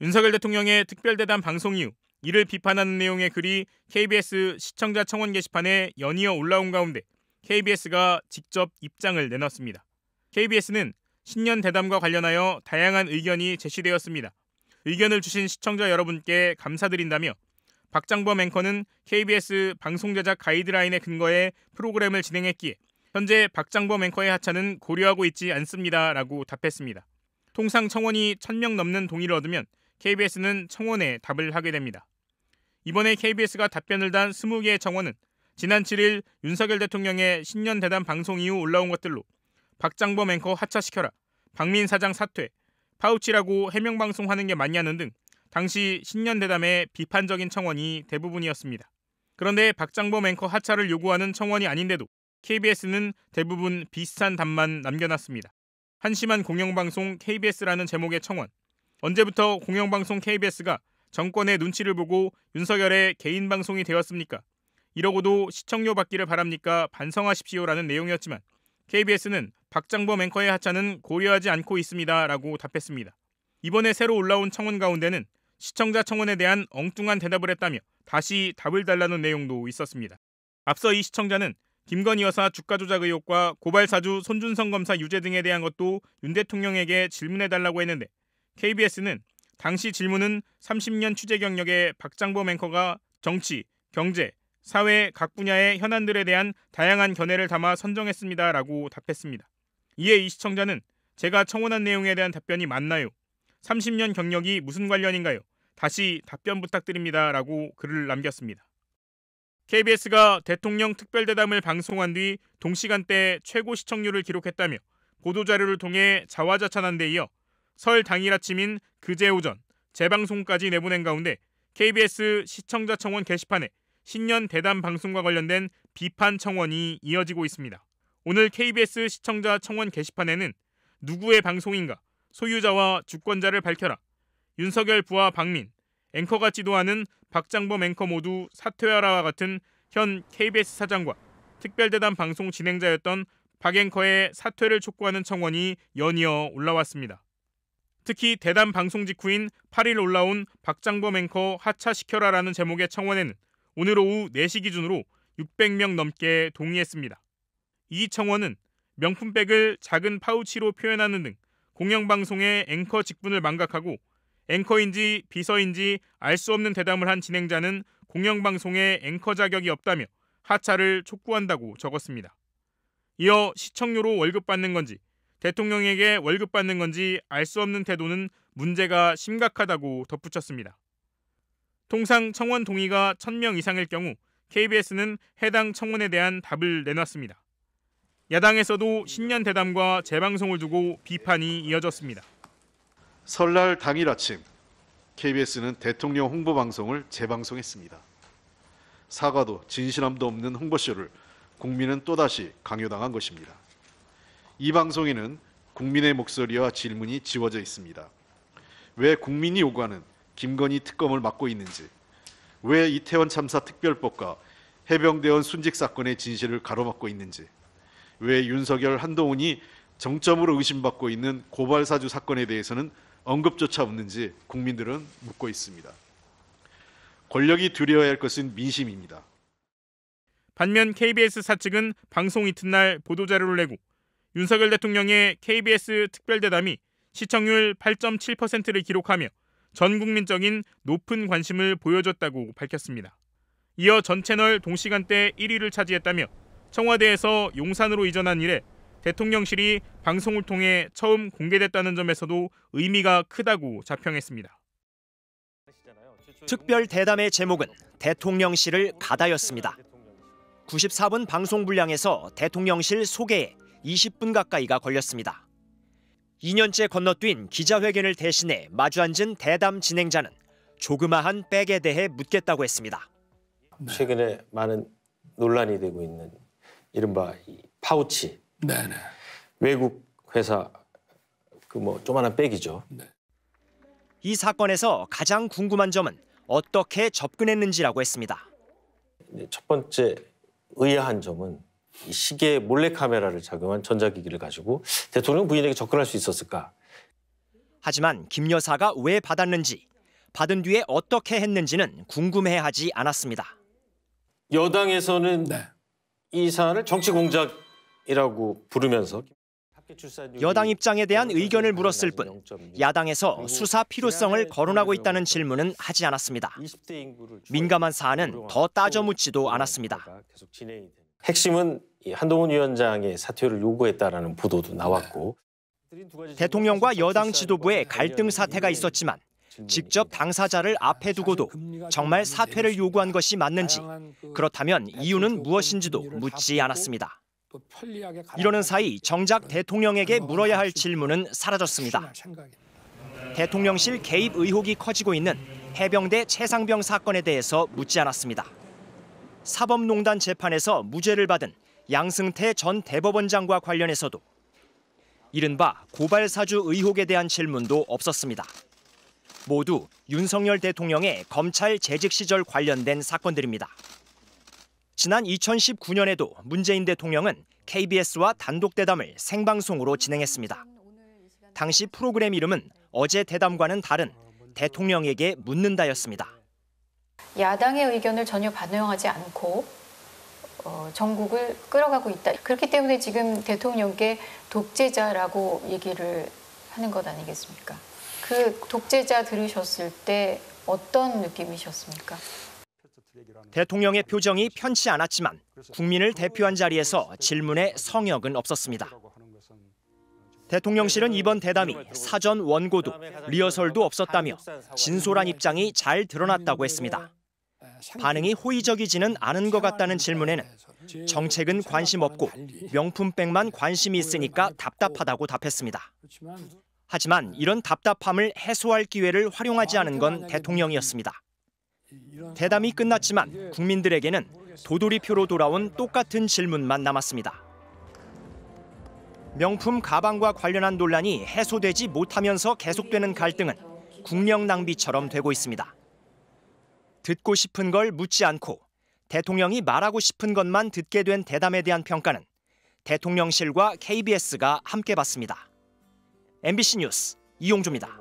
윤석열 대통령의 특별대담 방송 이후 이를 비판하는 내용의 글이 KBS 시청자 청원 게시판에 연이어 올라온 가운데 KBS가 직접 입장을 내놨습니다. KBS는 신년 대담과 관련하여 다양한 의견이 제시되었습니다. 의견을 주신 시청자 여러분께 감사드린다며 박장범 앵커는 KBS 방송 제작 가이드라인에 근거해 프로그램을 진행했기에 현재 박장범 앵커의 하차는 고려하고 있지 않습니다라고 답했습니다. 통상 청원이 1,000명 넘는 동의를 얻으면 KBS는 청원에 답을 하게 됩니다. 이번에 KBS가 답변을 단 20개의 청원은 지난 7일 윤석열 대통령의 신년 대담 방송 이후 올라온 것들로 박장범 앵커 하차시켜라, 박민 사장 사퇴, 파우치라고 해명방송하는 게 맞냐는 등 당시 신년 대담의 비판적인 청원이 대부분이었습니다. 그런데 박장범 앵커 하차를 요구하는 청원이 아닌데도 KBS는 대부분 비슷한 답만 남겨놨습니다. 한심한 공영방송 KBS라는 제목의 청원. 언제부터 공영방송 KBS가 정권의 눈치를 보고 윤석열의 개인 방송이 되었습니까? 이러고도 시청료 받기를 바랍니까? 반성하십시오라는 내용이었지만 KBS는 박장범 앵커의 하차는 고려하지 않고 있습니다라고 답했습니다. 이번에 새로 올라온 청원 가운데는 시청자 청원에 대한 엉뚱한 대답을 했다며 다시 답을 달라는 내용도 있었습니다. 앞서 이 시청자는 김건희 여사 주가 조작 의혹과 고발 사주 손준성 검사 유죄 등에 대한 것도 윤 대통령에게 질문해달라고 했는데 KBS는 당시 질문은 30년 취재 경력의 박장범 앵커가 정치, 경제, 사회 각 분야의 현안들에 대한 다양한 견해를 담아 선정했습니다라고 답했습니다. 이에 이 시청자는 제가 청원한 내용에 대한 답변이 맞나요? 30년 경력이 무슨 관련인가요? 다시 답변 부탁드립니다라고 글을 남겼습니다. KBS가 대통령 특별대담을 방송한 뒤 동시간대 최고 시청률을 기록했다며 보도자료를 통해 자화자찬한 데 이어 설 당일 아침인 그제 오전 재방송까지 내보낸 가운데 KBS 시청자 청원 게시판에 신년 대담 방송과 관련된 비판 청원이 이어지고 있습니다. 오늘 KBS 시청자 청원 게시판에는 누구의 방송인가, 소유자와 주권자를 밝혀라, 윤석열 부하 박민, 앵커가 지도하는 박장범 앵커 모두 사퇴하라와 같은 현 KBS 사장과 특별대담 방송 진행자였던 박 앵커의 사퇴를 촉구하는 청원이 연이어 올라왔습니다. 특히 대담 방송 직후인 8일 올라온 박장범 앵커 하차시켜라라는 제목의 청원에는 오늘 오후 4시 기준으로 600명 넘게 동의했습니다. 이 청원은 명품백을 작은 파우치로 표현하는 등 공영방송의 앵커 직분을 망각하고 앵커인지 비서인지 알 수 없는 대담을 한 진행자는 공영방송의 앵커 자격이 없다며 하차를 촉구한다고 적었습니다. 이어 시청료로 월급 받는 건지 대통령에게 월급 받는 건지 알 수 없는 태도는 문제가 심각하다고 덧붙였습니다. 통상 청원 동의가 1,000명 이상일 경우 KBS는 해당 청원에 대한 답을 내놨습니다. 야당에서도 신년 대담과 재방송을 두고 비판이 이어졌습니다. 설날 당일 아침 KBS는 대통령 홍보 방송을 재방송했습니다. 사과도 진실함도 없는 홍보쇼를 국민은 또다시 강요당한 것입니다. 이 방송에는 국민의 목소리와 질문이 지워져 있습니다. 왜 국민이 요구하는 김건희 특검을 맡고 있는지, 왜 이태원 참사 특별법과 해병대원 순직 사건의 진실을 가로막고 있는지, 왜 윤석열, 한동훈이 정점으로 의심받고 있는 고발 사주 사건에 대해서는 언급조차 없는지 국민들은 묻고 있습니다. 권력이 두려워야 할 것은 민심입니다. 반면 KBS 사측은 방송 이튿날 보도자료를 내고 윤석열 대통령의 KBS 특별대담이 시청률 8.7%를 기록하며 전 국민적인 높은 관심을 보여줬다고 밝혔습니다. 이어 전 채널 동시간대 1위를 차지했다며 청와대에서 용산으로 이전한 이래 대통령실이 방송을 통해 처음 공개됐다는 점에서도 의미가 크다고 자평했습니다. 특별 대담의 제목은 대통령실을 가다였습니다. 94분 방송 분량에서 대통령실 소개에 20분 가까이가 걸렸습니다. 2년째 건너뛴 기자회견을 대신해 마주 앉은 대담 진행자는 조그마한 백에 대해 묻겠다고 했습니다. 최근에 많은 논란이 되고 있는 이른바 이 파우치. 네네. 외국 회사 조그만한 백이죠. 네. 이 사건에서 가장 궁금한 점은 어떻게 접근했는지라고 했습니다. 첫 번째 의아한 점은 이 시계 몰래카메라를 작용한 전자기기를 가지고 대통령 부인에게 접근할 수 있었을까? 하지만 김 여사가 왜 받았는지, 받은 뒤에 어떻게 했는지는 궁금해하지 않았습니다. 여당에서는 이 사안을 정치 공작이라고 부르면서 여당 입장에 대한 의견을 물었을 뿐 야당에서 수사 필요성을 거론하고 있다는 질문은 하지 않았습니다. 민감한 사안은 더 따져 묻지도 않았습니다. 핵심은 한동훈 위원장의 사퇴를 요구했다라는 보도도 나왔고 대통령과 여당 지도부의 갈등 사태가 있었지만 직접 당사자를 앞에 두고도 정말 사퇴를 요구한 것이 맞는지, 그렇다면 이유는 무엇인지도 묻지 않았습니다. 이러는 사이 정작 대통령에게 물어야 할 질문은 사라졌습니다. 대통령실 개입 의혹이 커지고 있는 해병대 최상병 사건에 대해서 묻지 않았습니다. 사법농단 재판에서 무죄를 받은 양승태 전 대법원장과 관련해서도 이른바 고발사주 의혹에 대한 질문도 없었습니다. 모두 윤석열 대통령의 검찰 재직 시절 관련된 사건들입니다. 지난 2019년에도 문재인 대통령은 KBS와 단독 대담을 생방송으로 진행했습니다. 당시 프로그램 이름은 어제 대담과는 다른 대통령에게 묻는다였습니다. 야당의 의견을 전혀 반영하지 않고 전국을 끌어가고 있다. 그렇기 때문에 지금 대통령께 독재자라고 얘기를 하는 것 아니겠습니까? 그 독재자 들으셨을 때 어떤 느낌이셨습니까? 대통령의 표정이 편치 않았지만 국민을 대표한 자리에서 질문에 성역은 없었습니다. 대통령실은 이번 대담이 사전 원고도 리허설도 없었다며 진솔한 입장이 잘 드러났다고 했습니다. 반응이 호의적이지는 않은 것 같다는 질문에는 정책은 관심 없고 명품백만 관심이 있으니까 답답하다고 답했습니다. 하지만 이런 답답함을 해소할 기회를 활용하지 않은 건 대통령이었습니다. 대담이 끝났지만 국민들에게는 도돌이표로 돌아온 똑같은 질문만 남았습니다. 명품 가방과 관련한 논란이 해소되지 못하면서 계속되는 갈등은 국력 낭비처럼 되고 있습니다. 듣고 싶은 걸 묻지 않고 대통령이 말하고 싶은 것만 듣게 된 대담에 대한 평가는 대통령실과 KBS가 함께 받습니다. MBC 뉴스 이용주입니다.